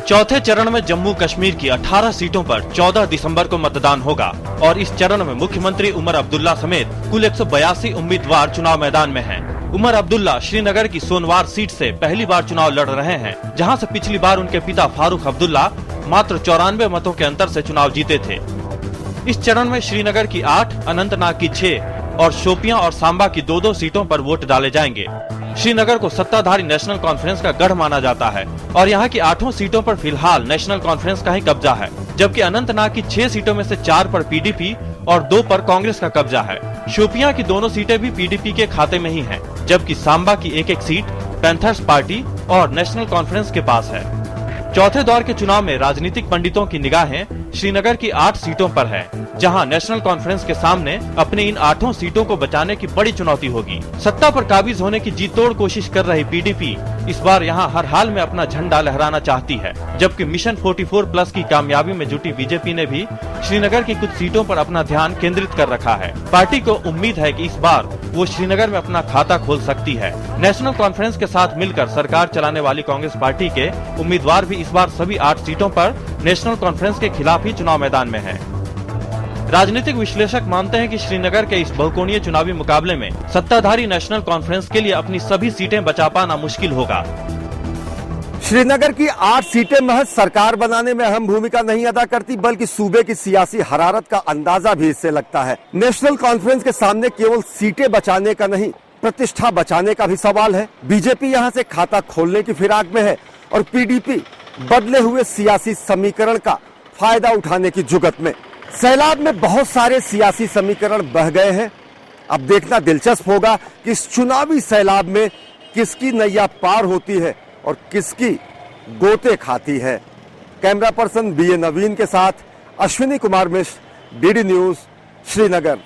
चौथे चरण में जम्मू कश्मीर की 18 सीटों पर 14 दिसंबर को मतदान होगा और इस चरण में मुख्यमंत्री उमर अब्दुल्ला समेत कुल 182 उम्मीदवार चुनाव मैदान में हैं। उमर अब्दुल्ला श्रीनगर की सोनवार सीट से पहली बार चुनाव लड़ रहे हैं, जहां से पिछली बार उनके पिता फारूक अब्दुल्ला मात्र 94 मतों के अंतर से चुनाव जीते थे। इस चरण में श्रीनगर की 8, अनंतनाग की 6 और शोपियां और सांबा की 2-2 सीटों पर वोट डाले जाएंगे। श्रीनगर को सत्ताधारी नेशनल कॉन्फ्रेंस का गढ़ माना जाता है और यहाँ की 8 सीटों पर फिलहाल नेशनल कॉन्फ्रेंस का ही कब्जा है, जबकि अनंतनाग की 6 सीटों में से 4 पर पीडीपी और 2 पर कांग्रेस का कब्जा है। शोपियां की दोनों सीटें भी पीडीपी के खाते में ही हैं, जबकि सांबा की एक सीट पैंथर्स पार्टी और नेशनल कॉन्फ्रेंस के पास है। चौथे दौर के चुनाव में राजनीतिक पंडितों की निगाहें श्रीनगर की 8 सीटों पर है, जहां नेशनल कॉन्फ्रेंस के सामने अपनी इन 8 सीटों को बचाने की बड़ी चुनौती होगी। सत्ता पर काबिज होने की जी तोड़ कोशिश कर रही पीडीपी इस बार यहां हर हाल में अपना झंडा लहराना चाहती है, जबकि मिशन 44+ की कामयाबी में जुटी बीजेपी ने भी श्रीनगर की कुछ सीटों पर अपना ध्यान केंद्रित कर रखा है। पार्टी को उम्मीद है कि इस बार वो श्रीनगर में अपना खाता खोल सकती है। नेशनल कॉन्फ्रेंस के साथ मिलकर सरकार चलाने वाली कांग्रेस पार्टी के उम्मीदवार भी इस बार सभी 8 सीटों पर नेशनल कॉन्फ्रेंस के खिलाफ ही चुनाव मैदान में हैं। राजनीतिक विश्लेषक मानते हैं कि श्रीनगर के इस बहुकोणीय चुनावी मुकाबले में सत्ताधारी नेशनल कॉन्फ्रेंस के लिए अपनी सभी सीटें बचा पाना मुश्किल होगा। श्रीनगर की 8 सीटें महज सरकार बनाने में अहम भूमिका नहीं अदा करती, बल्कि सूबे की सियासी हरारत का अंदाजा भी इससे लगता है। नेशनल कॉन्फ्रेंस के सामने केवल सीटें बचाने का नहीं, प्रतिष्ठा बचाने का भी सवाल है। बीजेपी यहां से खाता खोलने की फिराक में है और पीडीपी बदले हुए सियासी समीकरण का फायदा उठाने की जुगत में। सैलाब में बहुत सारे सियासी समीकरण बह गए हैं। अब देखना दिलचस्प होगा कि इस चुनावी सैलाब में किसकी नैया पार होती है और किसकी गोते खाती है। कैमरा पर्सन बीए नवीन के साथ अश्विनी कुमार मिश्र, डीडी न्यूज, श्रीनगर।